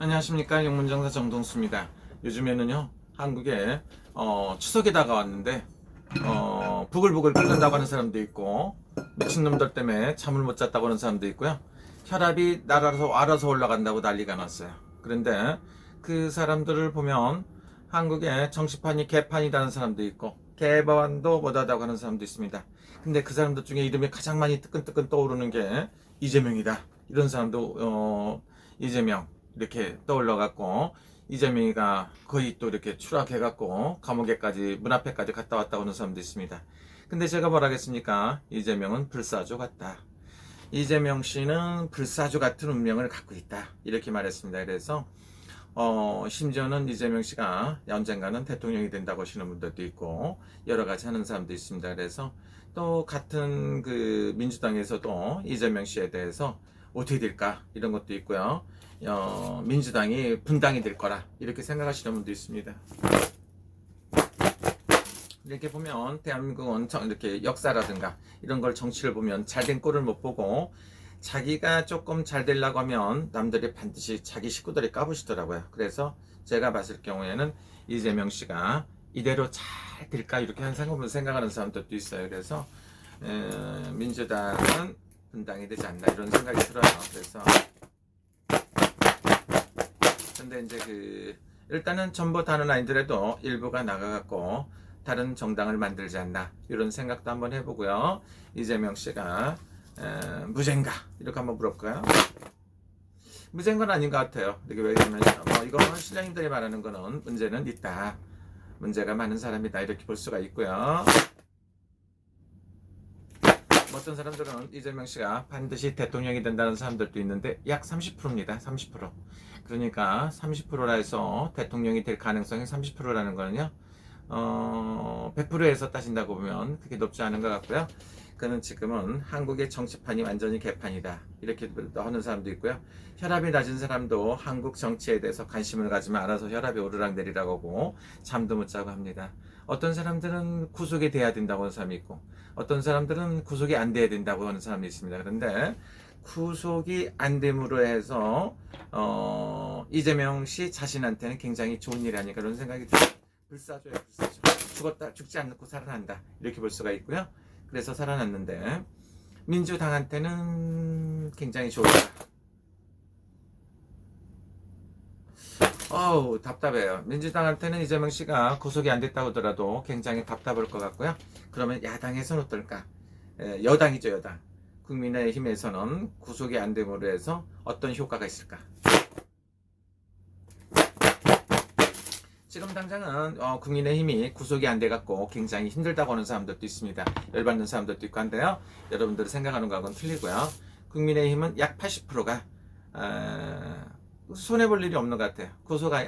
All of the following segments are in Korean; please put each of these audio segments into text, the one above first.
안녕하십니까, 영문정사 정동수입니다. 요즘에는요 한국에 추석이 다가왔는데 부글부글 끓는다고 하는 사람도 있고, 미친놈들 때문에 잠을 못 잤다고 하는 사람도 있고요, 혈압이 날아서 알아서 올라간다고 난리가 났어요. 그런데 그 사람들을 보면 한국에 정치판이 개판이라는 사람도 있고, 개판도 못하다고 하는 사람도 있습니다. 근데 그 사람들 중에 이름이 가장 많이 뜨끈뜨끈 떠오르는 게 이재명이다, 이런 사람도 이재명 이렇게 떠올라갖고, 이재명이가 거의 또 이렇게 추락해갖고 감옥에까지, 문 앞에까지 갔다 왔다고 하는 사람도 있습니다. 근데 제가 뭐라겠습니까? 이재명은 불사조 같다. 이재명 씨는 불사조 같은 운명을 갖고 있다, 이렇게 말했습니다. 그래서 심지어는 이재명 씨가 언젠가는 대통령이 된다고 하시는 분들도 있고, 여러 가지 하는 사람도 있습니다. 그래서 또 같은 그 민주당에서도 이재명 씨에 대해서 어떻게 될까, 이런 것도 있고요. 민주당이 분당이 될 거라, 이렇게 생각하시는 분도 있습니다. 이렇게 보면 대한민국은 이렇게 역사라든가 이런 걸, 정치를 보면 잘된 꼴을 못 보고, 자기가 조금 잘 되려고 하면 남들이 반드시 자기 식구들이 까부시더라고요. 그래서 제가 봤을 경우에는 이재명 씨가 이대로 잘 될까, 이렇게 생각하는 사람들도 있어요. 그래서 민주당은 분당이 되지 않나, 이런 생각이 들어요. 그래서 근데 이제 일단은 전부 다는 아니더라도 일부가 나가갖고 다른 정당을 만들지 않나, 이런 생각도 한번 해보고요. 이재명 씨가 무죄인가, 이렇게 한번 물어볼까요? 무죄인 건 아닌 것 같아요. 이게 왜냐면 이거는 신령님들이 말하는 거는 문제는 있다, 문제가 많은 사람이다, 이렇게 볼 수가 있고요. 어떤 사람들은 이재명 씨가 반드시 대통령이 된다는 사람들도 있는데, 약 30%입니다. 30%. 그러니까 30%라 해서 대통령이 될 가능성이 30%라는 거는요, 100%에서 따진다고 보면 그게 높지 않은 것 같고요. 그는 지금은 한국의 정치판이 완전히 개판이다, 이렇게 하는 사람도 있고요. 혈압이 낮은 사람도 한국 정치에 대해서 관심을 가지면 알아서 혈압이 오르락 내리락 하고 잠도 못 자고 합니다. 어떤 사람들은 구속이 돼야 된다고 하는 사람이 있고, 어떤 사람들은 구속이 안 돼야 된다고 하는 사람이 있습니다. 그런데 구속이 안 됨으로 해서 이재명 씨 자신한테는 굉장히 좋은 일이 아닐까, 그런 생각이 들어요. 불사조예요, 불사조. 죽지 않고 살아난다, 이렇게 볼 수가 있고요. 그래서 살아났는데 민주당한테는 굉장히 좋다. 답답해요. 민주당한테는 이재명 씨가 구속이 안 됐다고 하더라도 굉장히 답답할 것 같고요. 그러면 야당에서는 어떨까? 여당이죠, 여당. 국민의힘에서는 구속이 안 됨으로 해서 어떤 효과가 있을까? 지금 당장은 국민의힘이 구속이 안 돼갖고 굉장히 힘들다고 하는 사람들도 있습니다. 열받는 사람들도 있고 한데요, 여러분들이 생각하는 거하고는 틀리고요. 국민의힘은 약 80%가 손해볼 일이 없는 것 같아요.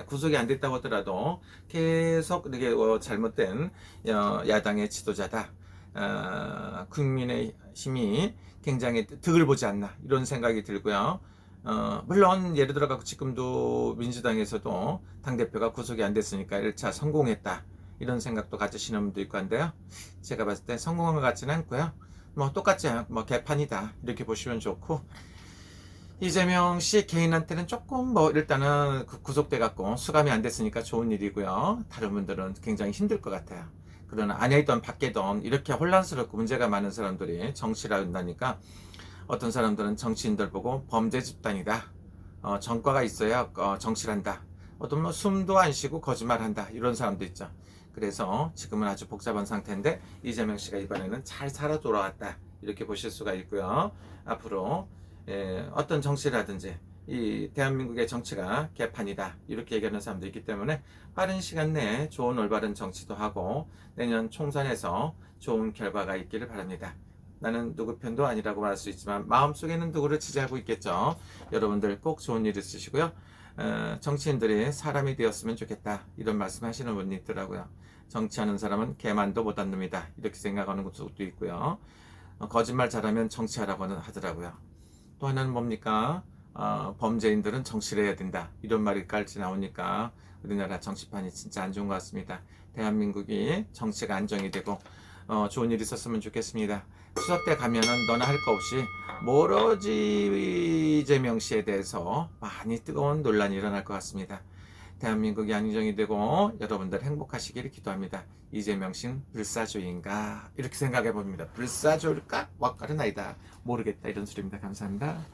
구속이 안 됐다고 하더라도 계속 이렇게 잘못된 야당의 지도자다, 국민의힘이 굉장히 득을 보지 않나, 이런 생각이 들고요. 물론 예를 들어 갖고 지금도 민주당에서도 당대표가 구속이 안 됐으니까 1차 성공했다, 이런 생각도 가지시는 분도 있고 한데요, 제가 봤을 때 성공한 것 같지는 않고요. 똑같이 개판이다, 이렇게 보시면 좋고, 이재명 씨 개인한테는 조금 일단은 구속돼 갖고 수감이 안 됐으니까 좋은 일이고요. 다른 분들은 굉장히 힘들 것 같아요. 그러나 안에있던 밖에던 이렇게 혼란스럽고 문제가 많은 사람들이 정치를 한다니까, 어떤 사람들은 정치인들 보고 범죄 집단이다, 전과가 있어야 정치를 한다, 어떤 숨도 안 쉬고 거짓말한다, 이런 사람도 있죠. 그래서 지금은 아주 복잡한 상태인데 이재명 씨가 이번에는 잘 살아 돌아왔다, 이렇게 보실 수가 있고요. 앞으로 어떤 정치라든지 이 대한민국의 정치가 개판이다, 이렇게 얘기하는 사람도 있기 때문에 빠른 시간 내에 좋은 올바른 정치도 하고 내년 총선에서 좋은 결과가 있기를 바랍니다. 나는 누구 편도 아니라고 말할 수 있지만 마음속에는 누구를 지지하고 있겠죠. 여러분들 꼭 좋은 일 있으시고요. 정치인들이 사람이 되었으면 좋겠다, 이런 말씀 하시는 분이 있더라고요. 정치하는 사람은 개만도 못한 놈이다, 이렇게 생각하는 것도 있고요. 거짓말 잘하면 정치하라고 하더라고요. 또 하나는 뭡니까? 범죄인들은 정치를 해야 된다, 이런 말이까지 나오니까 우리나라 정치판이 진짜 안 좋은 것 같습니다. 대한민국이 정치가 안정이 되고 좋은 일이 있었으면 좋겠습니다. 추석 때 가면은 너나 할 거 없이 모러지 이재명 씨에 대해서 많이 뜨거운 논란이 일어날 것 같습니다. 대한민국이 안정이 되고 여러분들 행복하시기를 기도합니다. 이재명 씨는 불사조인가? 이렇게 생각해 봅니다. 불사조일까? 왁가는 아니다. 모르겠다. 이런 소리입니다. 감사합니다.